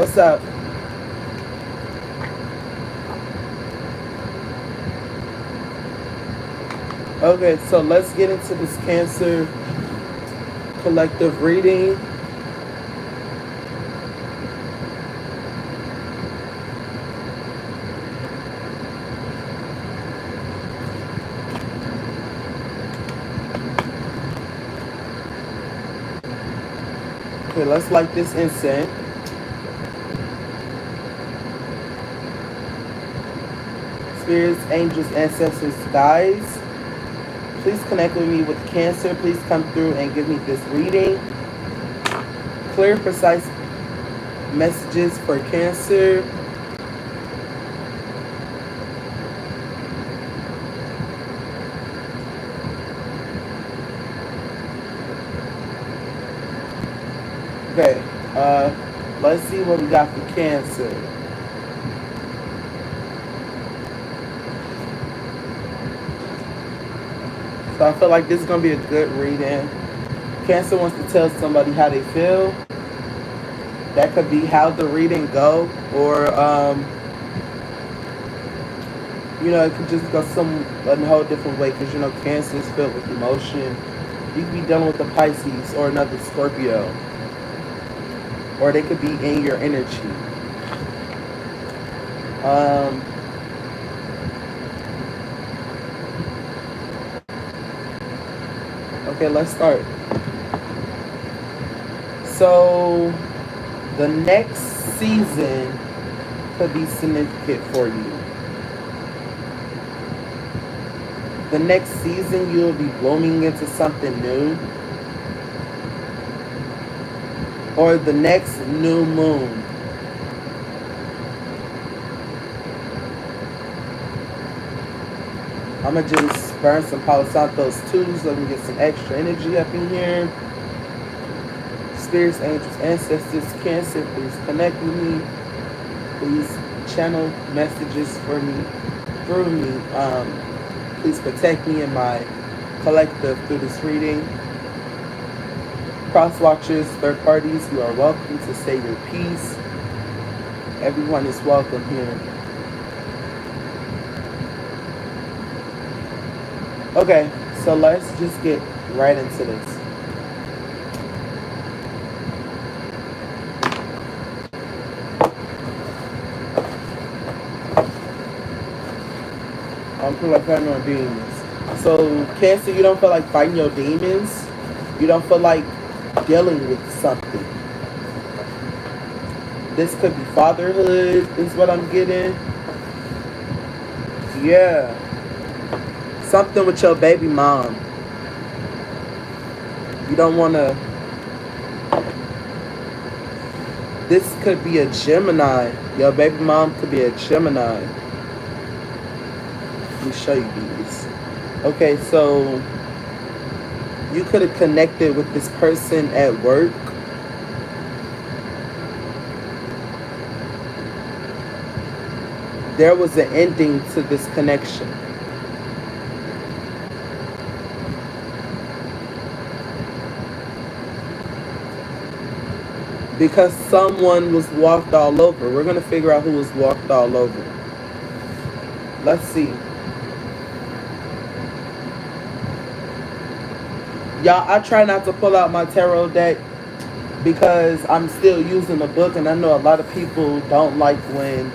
What's up? Okay, so let's get into this Cancer collective reading. Okay, let's light this incense. Spirits, angels, ancestors, guides, please connect with me with Cancer. Please come through and give me this reading. Clear, precise messages for Cancer. Okay, let's see what we got for Cancer. So I feel like this is going to be a good reading. Cancer wants to tell somebody how they feel. That could be how the reading go, or it could just go a whole different way, because Cancer is filled with emotion. You could be dealing with a Pisces or another Scorpio, or they could be in your energy. Okay, let's start. So the next season could be significant for you. The next season you'll be blooming into something new, or the next new moon. I'm going to just burn some Palo Santos too, so we can get some extra energy up in here. Spirits, angels, ancestors, Cancer, please connect with me. Please channel messages for me, through me. Please protect me and my collective through this reading. Cross watchers, third parties, you are welcome to say your piece. Everyone is welcome here. Okay, so let's just get right into this. I'm feel like fighting your demons. So Cancer, you don't feel like fighting your demons. You don't feel like dealing with something. This could be fatherhood, is what I'm getting. Yeah. Something with your baby mom. You don't want to... This could be a Gemini. Your baby mom could be a Gemini. Let me show you these. Okay, so you could have connected with this person at work. There was an ending to this connection. Because someone was walked all over. We're going to figure out who was walked all over. Let's see. Y'all, I try not to pull out my tarot deck because I'm still using the book, and I know a lot of people don't like when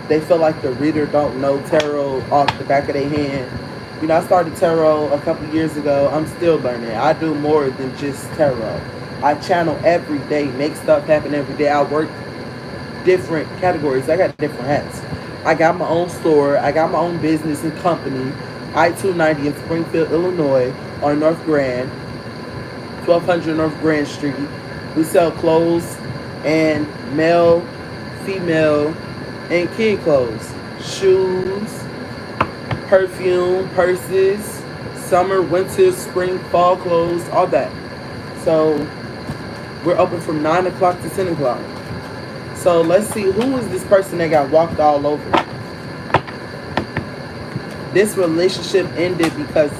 they feel like the reader don't know tarot off the back of their hand. I started tarot a couple years ago. I'm still learning. I do more than just tarot. I channel every day, make stuff happen every day. I work different categories. I got different hats. I got my own store. I got my own business and company. I-290 in Springfield, Illinois, on North Grand, 1200 North Grand Street. We sell clothes and male, female, and kid clothes. Shoes, perfume, purses, summer, winter, spring, fall clothes, all that. So we're open from 9 o'clock to 10 o'clock. So let's see, who is this person that got walked all over? This relationship ended because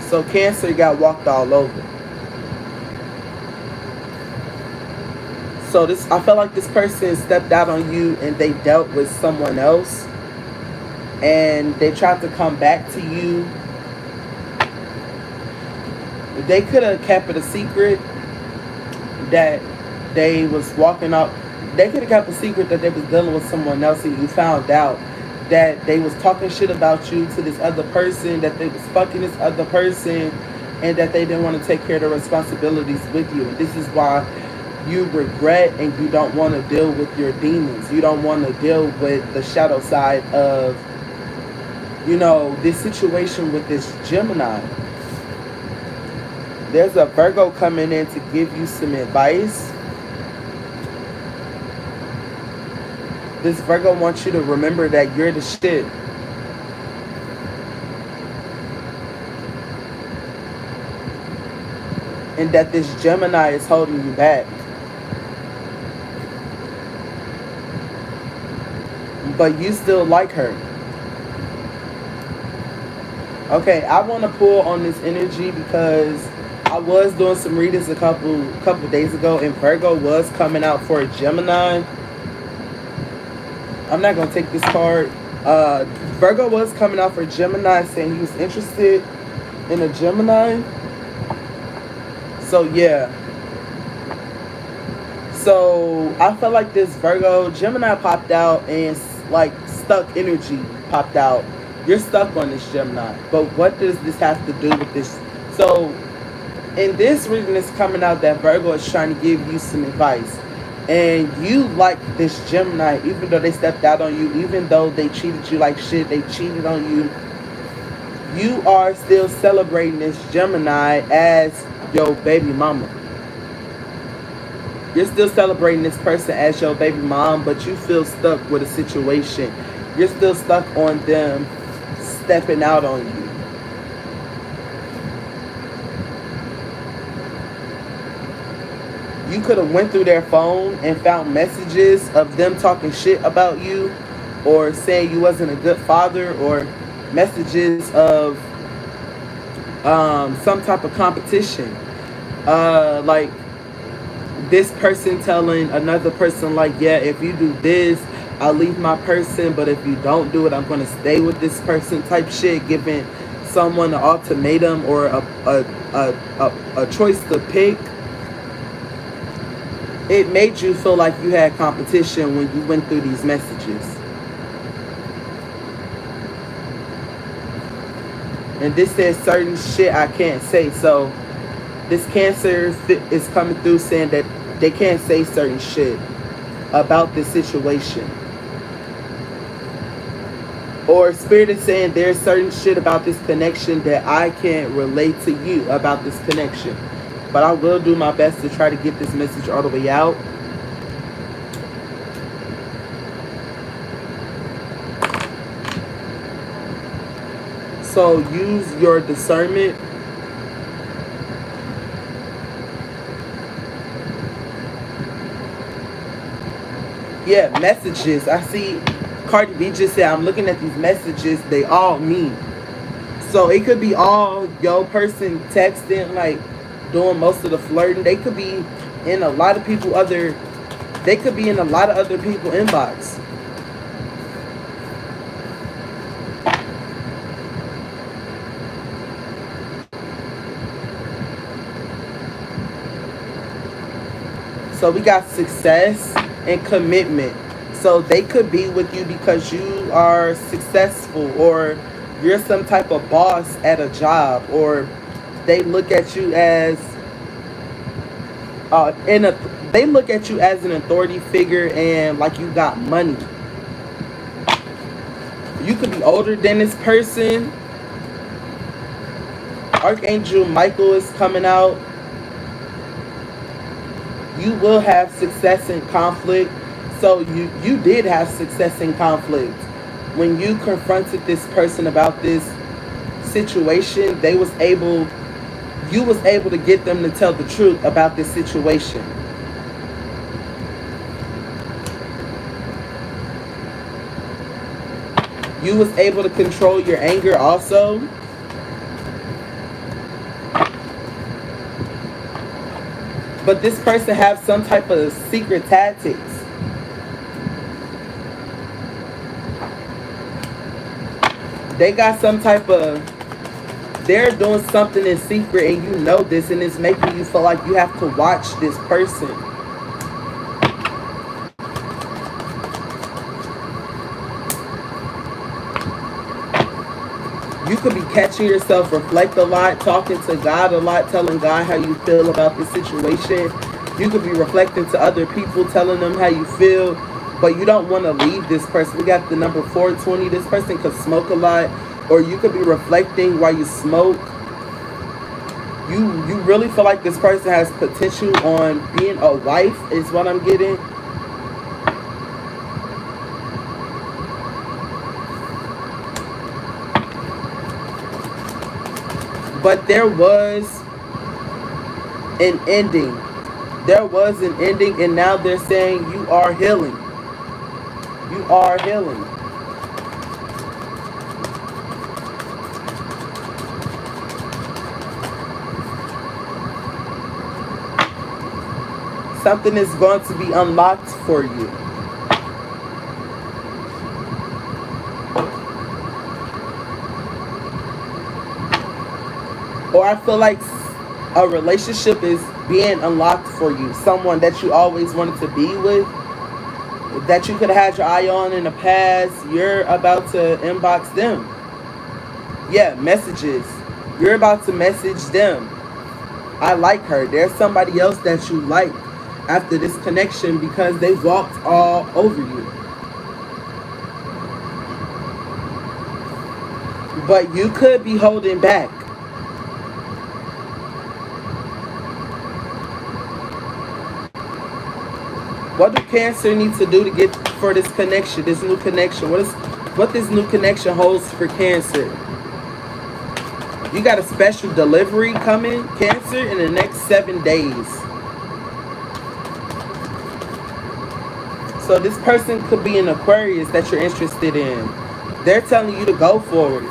so Cancer got walked all over. So this, I felt like this person stepped out on you and they dealt with someone else, and they tried to come back to you. They could have kept it a secret that they was walking out. They could have kept a secret that they was dealing with someone else, and you found out that they was talking shit about you to this other person, that they was fucking this other person, and that they didn't want to take care of the responsibilities with you. And this is why you regret and you don't want to deal with your demons. You don't want to deal with the shadow side of, this situation with this Gemini. There's a Virgo coming in to give you some advice. This Virgo wants you to remember that you're the shit. And that this Gemini is holding you back. But you still like her. Okay, I want to pull on this energy because I was doing some readings a couple days ago, and Virgo was coming out for a Gemini. I'm not gonna take this card. Virgo was coming out for Gemini, saying he was interested in a Gemini. So yeah. So I felt like this Virgo Gemini popped out, and like stuck energy popped out. You're stuck on this Gemini. But what does this have to do with this? So in this reading, it's coming out that Virgo is trying to give you some advice. And you like this Gemini, even though they stepped out on you, even though they treated you like shit, they cheated on you. You are still celebrating this Gemini as your baby mama. You're still celebrating this person as your baby mom, but you feel stuck with a situation. You're still stuck on them stepping out on you. You could have went through their phone and found messages of them talking shit about you, or saying you wasn't a good father, or messages of some type of competition. Like this person telling another person like, yeah, if you do this, I'll leave my person, but if you don't do it, I'm going to stay with this person type shit, giving someone an ultimatum or a choice to pick. It made you feel like you had competition when you went through these messages. And this says certain shit I can't say. So this Cancer is coming through saying that they can't say certain shit about this situation. Or Spirit is saying there's certain shit about this connection that I can't relate to you about this connection. But I will do my best to try to get this message all the way out. So use your discernment. Yeah, messages. I see Cardi B just said, I'm looking at these messages. They all mean. So it could be all your person texting, like doing most of the flirting. They could be in a lot of people they could be in a lot of other people inbox. So we got success and commitment. So they could be with you because you are successful, or you're some type of boss at a job, or they look at you as they look at you as an authority figure, and like you got money. You could be older than this person. Archangel Michael is coming out. You will have success in conflict. So you did have success in conflict. When you confronted this person about this situation, you was able to get them to tell the truth about this situation. You was able to control your anger also. But this person have some type of secret tactics. They got some type of, they're doing something in secret and you know this, and it's making you feel like you have to watch this person. You could be catching yourself reflect a lot, talking to God a lot, telling God how you feel about the situation. You could be reflecting to other people, telling them how you feel, but you don't want to leave this person. We got the number 420. This person could smoke a lot, or you could be reflecting while you smoke. You really feel like this person has potential on being a wife, is what I'm getting. But there was an ending. There was an ending, and now they're saying you are healing. You are healing. Something is going to be unlocked for you. Or I feel like a relationship is being unlocked for you. Someone that you always wanted to be with, that you could have had your eye on in the past, you're about to inbox them. Yeah, messages. You're about to message them. I like her. There's somebody else that you like after this connection because they walked all over you. But you could be holding back. What do Cancer need to do to get for this connection, this new connection? What this new connection holds for Cancer? You got a special delivery coming, Cancer, in the next 7 days. So this person could be an Aquarius that you're interested in. They're telling you to go for it.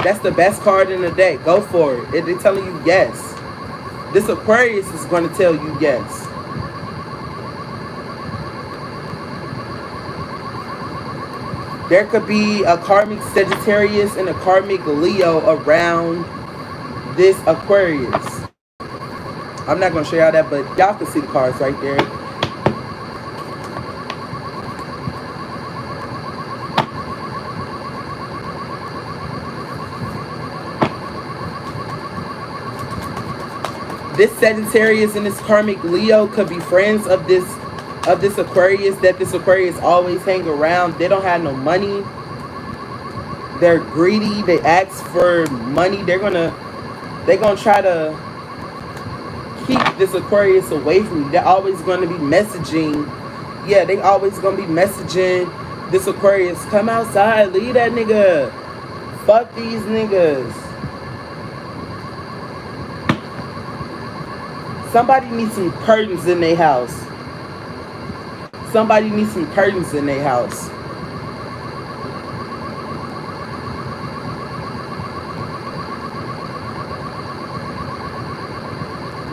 That's the best card in the deck. Go for it. They're telling you yes. This Aquarius is going to tell you yes. There could be a karmic Sagittarius and a karmic Leo around this Aquarius. I'm not going to show y'all that, but y'all can see the cards right there. This Sagittarius and this karmic Leo could be friends of this Aquarius, that this Aquarius always hang around. They don't have no money. They're greedy. They ask for money. They're gonna try to keep this Aquarius away from you. They're always gonna be messaging. Yeah, they always gonna be messaging this Aquarius. Come outside, leave that nigga. Fuck these niggas. Somebody needs some curtains in their house. Somebody needs some curtains in their house.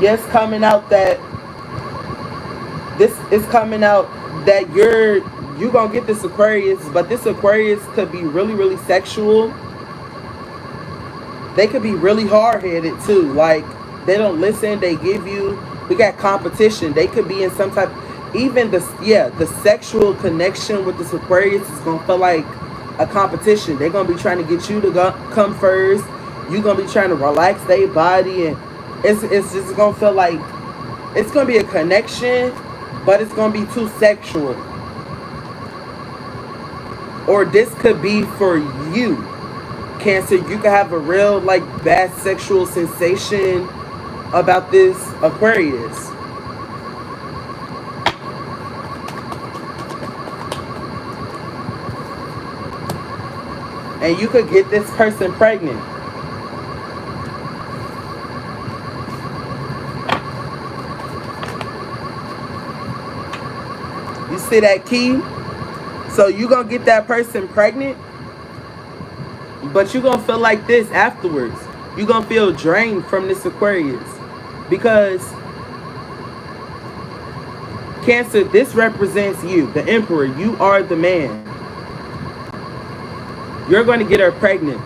Yes, coming out that this is coming out that you're gonna get this Aquarius, but this Aquarius could be really, really sexual. They could be really hard-headed too. Like, they don't listen, they give you, we got competition. They could be in some type, even the sexual connection with this Aquarius is gonna feel like a competition. They're gonna be trying to get you to come first. You're gonna be trying to relax their body, and it's just gonna feel like it's gonna be a connection, but it's gonna be too sexual. Or this could be for you, Cancer. You could have a real like bad sexual sensation about this Aquarius. And you could get this person pregnant. You see that key? So you're going to get that person pregnant, but you're going to feel like this afterwards. You're going to feel drained from this Aquarius because Cancer, this represents you, the Emperor. You are the man. You're going to get her pregnant.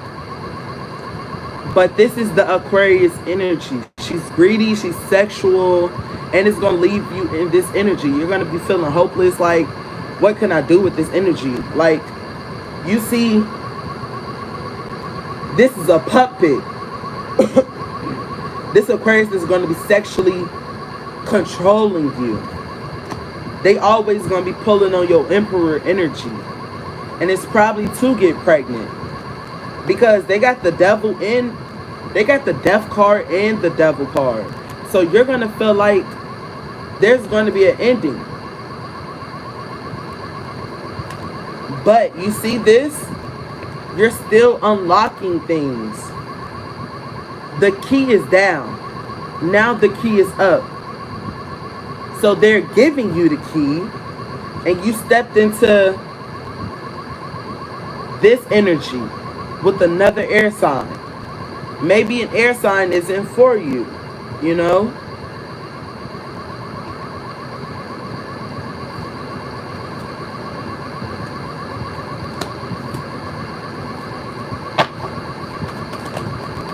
But this is the Aquarius energy. She's greedy, she's sexual, and it's going to leave you in this energy. You're going to be feeling hopeless, like, what can I do with this energy? Like, you see, this is a puppet. This Aquarius is going to be sexually controlling you. They always going to be pulling on your Emperor energy. And it's probably to get pregnant. Because they got the devil in, they got the death card and the devil card. So you're going to feel like there's going to be an ending. But you see this? You're still unlocking things. The key is down. Now the key is up. So they're giving you the key, and you stepped into this energy with another air sign. Maybe an air sign isn't for you, you know?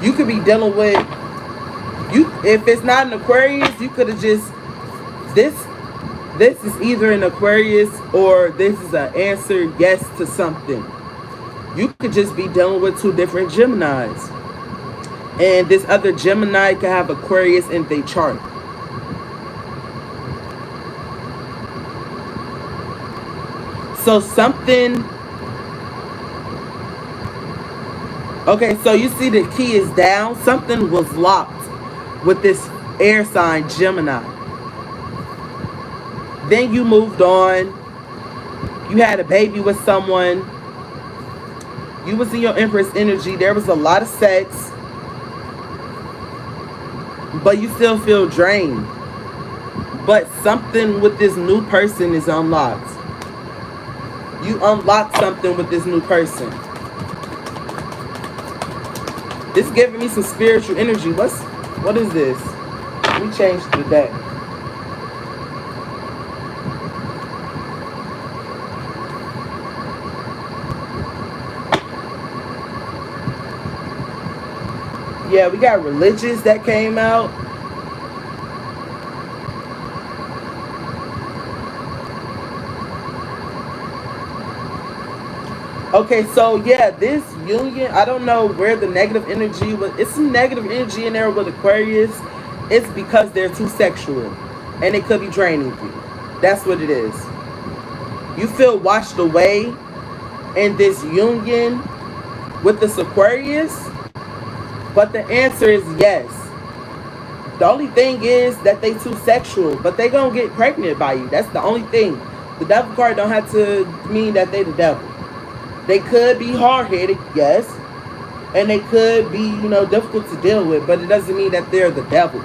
You could be dealing with, if it's not an Aquarius, you could have just, this is either an Aquarius or this is an answer yes to something. You could just be dealing with two different Geminis. And this other Gemini could have Aquarius in their chart. So something... Okay, so you see the key is down. Something was locked with this air sign Gemini. Then you moved on. You had a baby with someone. You was in your Empress energy. There was a lot of sex. But you still feel drained. But something with this new person is unlocked. You unlocked something with this new person. This is giving me some spiritual energy. What is this? We changed the deck. Yeah, we got religious that came out. Okay, so yeah, this union, I don't know where the negative energy was. It's some negative energy in there with Aquarius. It's because they're too sexual. And it could be draining you. That's what it is. You feel washed away in this union with this Aquarius. But the answer is yes. The only thing is that they too sexual. But they gonna get pregnant by you. That's the only thing. The devil card don't have to mean that they the devil. They could be hard-headed, yes. And they could be, you know, difficult to deal with. But it doesn't mean that they're the devil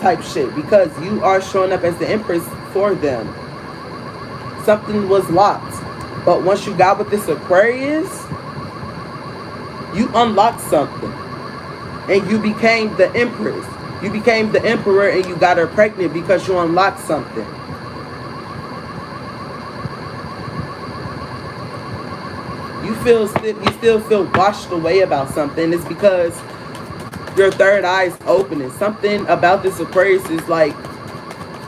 type shit. Because you are showing up as the Empress for them. Something was locked. But once you got with this Aquarius, you unlocked something. And you became the Empress. You became the Emperor and you got her pregnant because you unlocked something. You still feel washed away about something. It's because your third eye is opening. Something about this Aquarius is like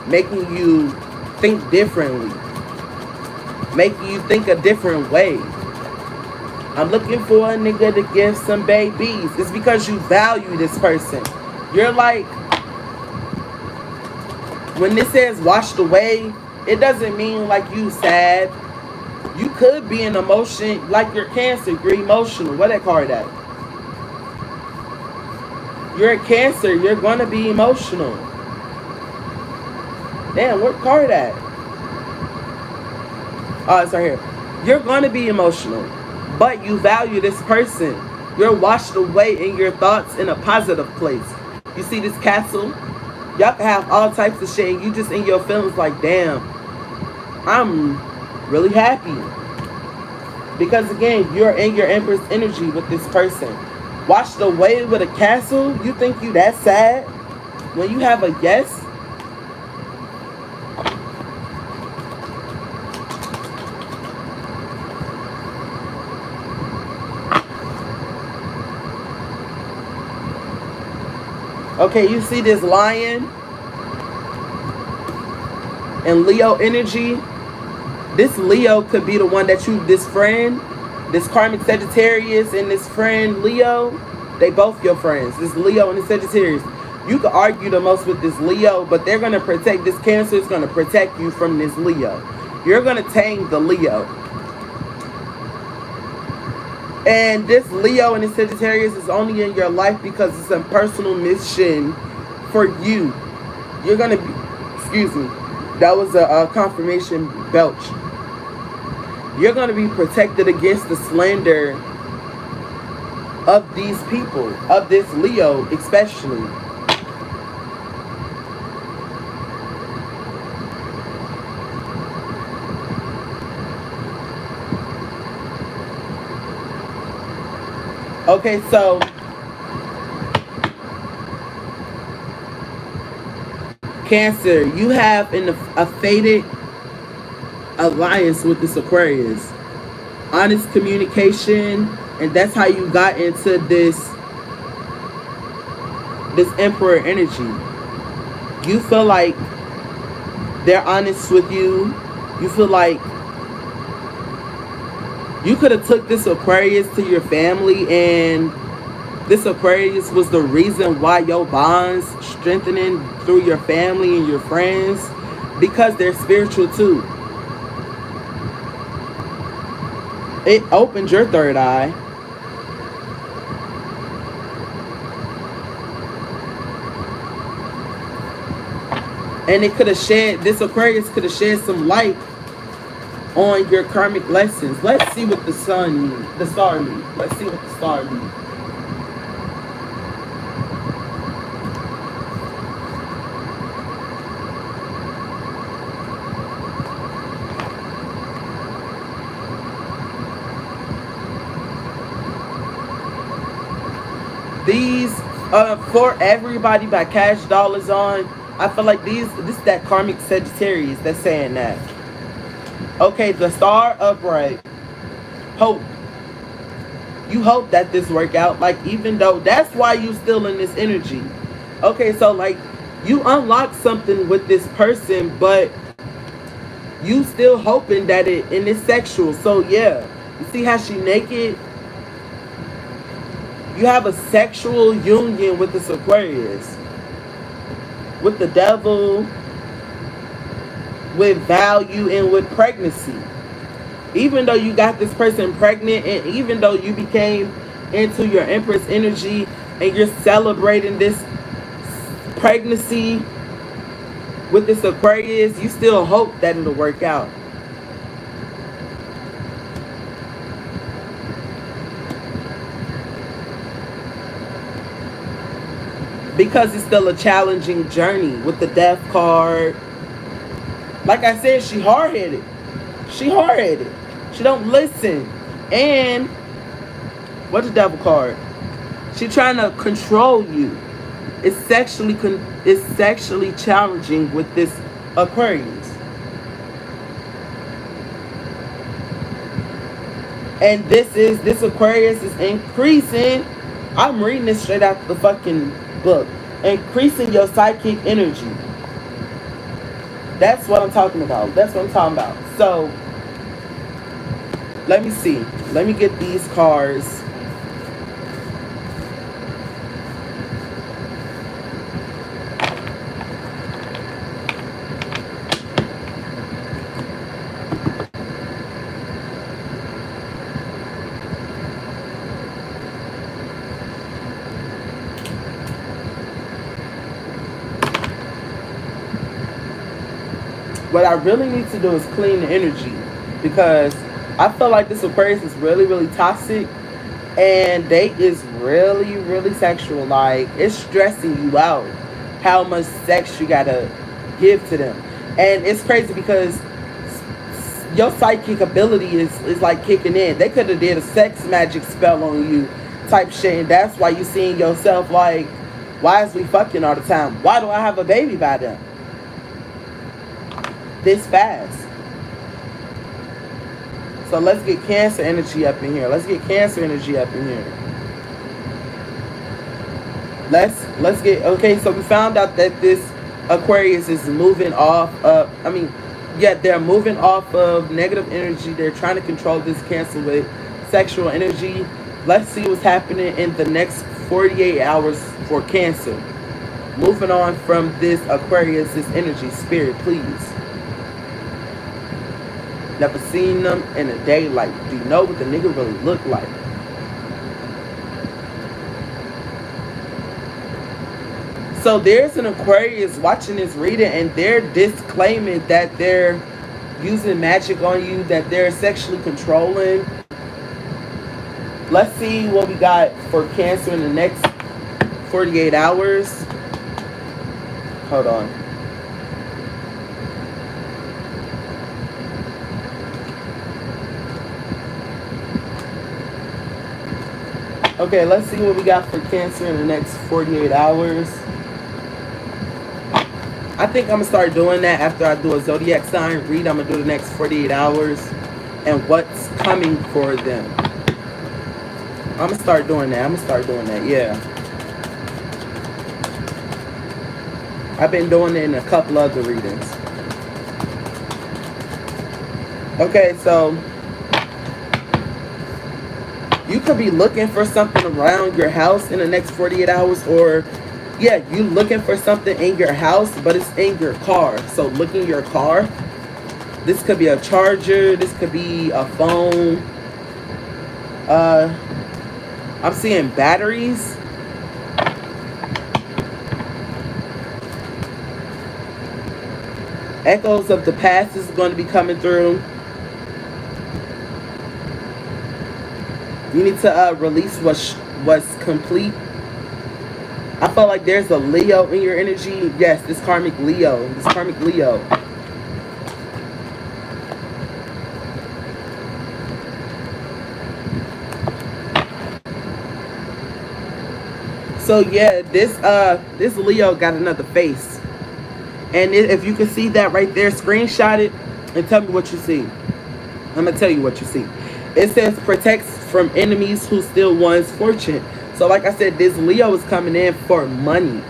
making you think differently. Making you think a different way. I'm looking for a nigga to give some babies. It's because you value this person. You're like, when this says washed away, it doesn't mean like you sad. You could be an emotion, like you're Cancer, you're emotional. Where that card at? You're a Cancer, you're gonna be emotional. Damn, where card at? Oh, it's right here. You're gonna be emotional. But you value this person. You're washed away in your thoughts in a positive place. You see this castle? Y'all can have all types of shit and you just in your feelings like, damn, I'm really happy. Because again, you're in your Empress energy with this person. Washed away with a castle? You think you that sad? When you have a yes? Okay, you see this lion and Leo energy. This Leo could be the one that you, this friend, this karmic Sagittarius and this friend Leo, they both your friends. This Leo and this Sagittarius. You could argue the most with this Leo, but they're going to protect, this Cancer is going to protect you from this Leo. You're going to tame the Leo. And this Leo and this Sagittarius is only in your life because it's a personal mission for you. You're going to be, excuse me, that was a confirmation belch. You're going to be protected against the slander of these people, of this Leo especially. Okay, so Cancer, you have a fated alliance with this Aquarius. Honest communication, and that's how you got into this Emperor energy. You feel like they're honest with you. You feel like you could have took this Aquarius to your family, and this Aquarius was the reason why your bonds strengthening through your family and your friends, because they're spiritual too. It opened your third eye. And it could have shed, this Aquarius could have shed some light on your karmic lessons. Let's see what the sun means, the star means. Let's see what the star means. These For Everybody by Cash Dollars on. I feel like this is that karmic Sagittarius that's saying that. Okay, the star upright. Hope. You hope that this work out. Like, even though that's why you still in this energy. Okay, so like you unlock something with this person, but you still hoping that it is sexual. So yeah. You see how she naked? You have a sexual union with this Aquarius. With the devil, with value, and with pregnancy. Even though you got this person pregnant, and even though you became into your Empress energy and you're celebrating this pregnancy with this Aquarius, you still hope that it'll work out. Because it's still a challenging journey with the death card. Like I said, she hard-headed. She hard-headed. She don't listen. And what's the devil card? She trying to control you. It's sexually challenging with this Aquarius. And this Aquarius is increasing. I'm reading this straight out the fucking book. Increasing your psychic energy. That's what I'm talking about. That's what I'm talking about. So, let me see. Let me get these cards. What I really need to do is clean the energy, because I feel like this Aquarius is really, really toxic, and they is really, really sexual. Like, it's stressing you out how much sex you gotta give to them. And it's crazy because your psychic ability is like kicking in. They could have did a sex magic spell on you type shit, and that's why you seeing yourself like, why is we fucking all the time? Why do I have a baby by them this fast? So let's get Cancer energy up in here. Let's get Cancer energy up in here. Let's get okay. So we found out that this Aquarius is moving off of. I mean, yeah, they're moving off of negative energy. They're trying to control this Cancer with sexual energy. Let's see what's happening in the next 48 hours for Cancer. Moving on from this Aquarius, this energy, spirit, please. Never seen them in a daylight. Do you know what the nigga really look like? So there's an Aquarius watching this reading and they're disclaiming that they're using magic on you, that they're sexually controlling. Let's see what we got for Cancer in the next 48 hours. Hold on. Okay, let's see what we got for Cancer in the next 48 hours. I think I'm going to start doing that after I do a zodiac sign read. I'm going to do the next 48 hours and what's coming for them. I'm going to start doing that. Yeah. I've been doing it in a couple other readings. Okay, so you could be looking for something around your house in the next 48 hours, or yeah, you looking for something in your house, but it's in your car. So look in your car. This could be a charger. This could be a phone. I'm seeing batteries. Echoes of the past is going to be coming through. You need to release what's complete. I feel like there's a Leo in your energy. Yes, this karmic Leo. So yeah, this Leo got another face. And if you can see that right there, screenshot it and tell me what you see. I'm going to tell you what you see. It says protects from enemies who steal one's fortune. So like I said, this Leo is coming in for money.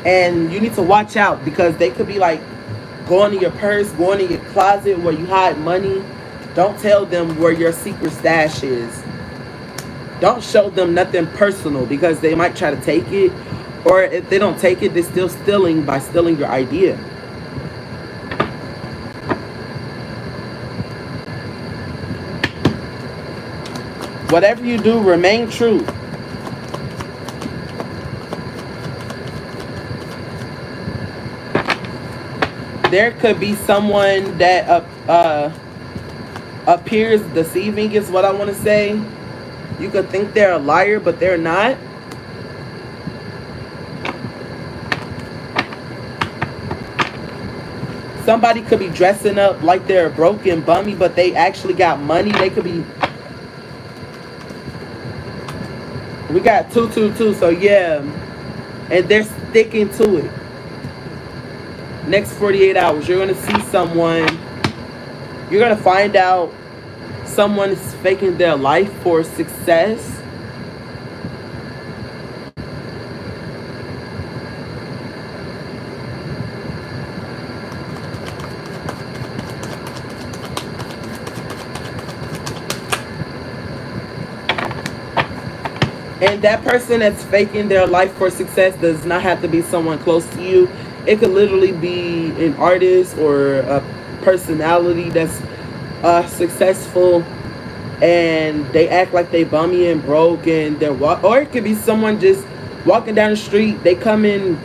And you need to watch out because they could be like going in your purse, going in your closet where you hide money. Don't tell them where your secret stash is. Don't show them nothing personal because they might try to take it. Or if they don't take it, they're still stealing by stealing your idea. Whatever you do, remain true. There could be someone that appears deceiving is what I want to say. You could think they're a liar, but they're not. Somebody could be dressing up like they're broke and bummy, but they actually got money. They could be... We got 222, so yeah. And they're sticking to it. Next 48 hours, you're going to see someone. You're going to find out someone is faking their life for success. And that person that's faking their life for success does not have to be someone close to you. It could literally be an artist or a personality that's successful, and they act like they bummy and broke, and they're or it could be someone just walking down the street. They come in.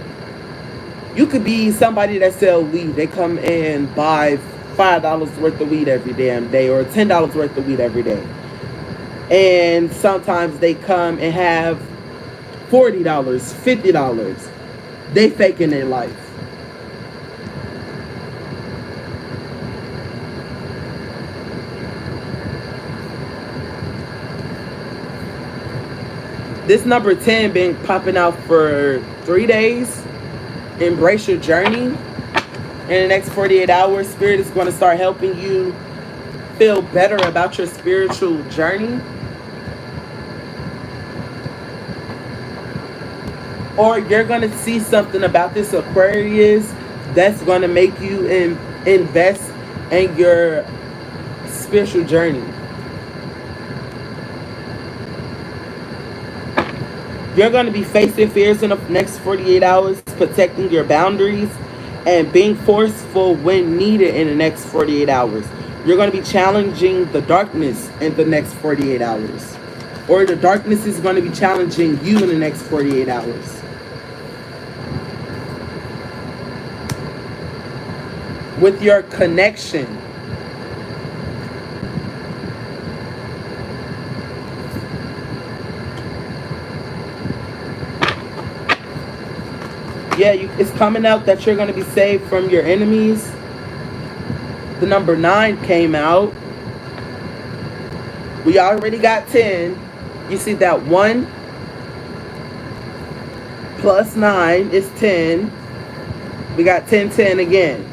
You could be somebody that sells weed. They come and buy $5 worth of weed every damn day, or $10 worth of weed every day. And sometimes they come and have $40, $50. They faking their life. This number 10 been popping out for 3 days. Embrace your journey. In the next 48 hours, Spirit is going to start helping you feel better about your spiritual journey. or you're going to see something about this Aquarius that's going to make you invest in your spiritual journey. You're going to be facing fears in the next 48 hours, protecting your boundaries, and being forceful when needed in the next 48 hours. You're going to be challenging the darkness in the next 48 hours. Or the darkness is going to be challenging you in the next 48 hours. With your connection. Yeah, it's coming out that you're going to be saved from your enemies. The number 9 came out. We already got 10. You see that 1 plus 9 is 10. We got 10, 10 again.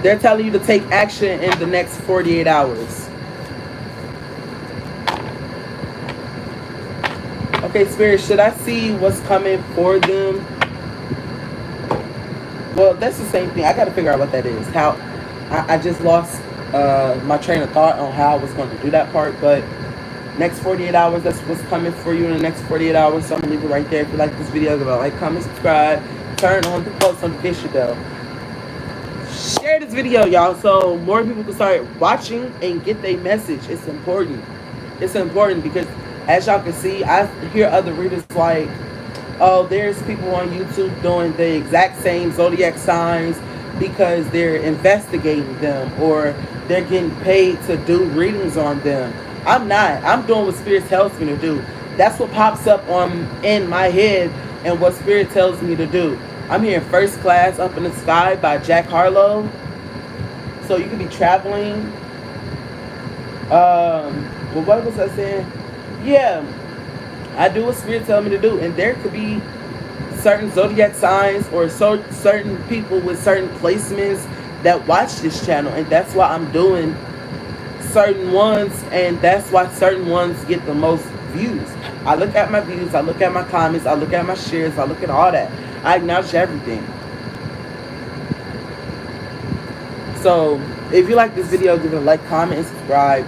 They're telling you to take action in the next 48 hours. Okay, Spirit, should I see what's coming for them? Well, that's the same thing. I got to figure out what that is. How I just lost my train of thought on how I was going to do that part. But next 48 hours, that's what's coming for you in the next 48 hours. So I'm going to leave it right there. If you like this video, give it a like, comment, subscribe. Turn on the post notification bell. Share this video, y'all, so more people can start watching and get their message. It's important. It's important because, as y'all can see, I hear other readers like, oh, there's people on YouTube doing the exact same zodiac signs because they're investigating them or they're getting paid to do readings on them. I'm not. I'm doing what Spirit tells me to do. That's what pops up in my head and what Spirit tells me to do. I'm here in First Class Up in the Sky by Jack Harlow. So you could be traveling. Well, what was I saying? Yeah, I do what Spirit tells me to do. And there could be certain zodiac signs or certain people with certain placements that watch this channel. And that's why I'm doing certain ones. And that's why certain ones get the most views. I look at my views. I look at my comments. I look at my shares. I look at all that. I acknowledge everything. So, if you like this video, give it a like, comment, and subscribe.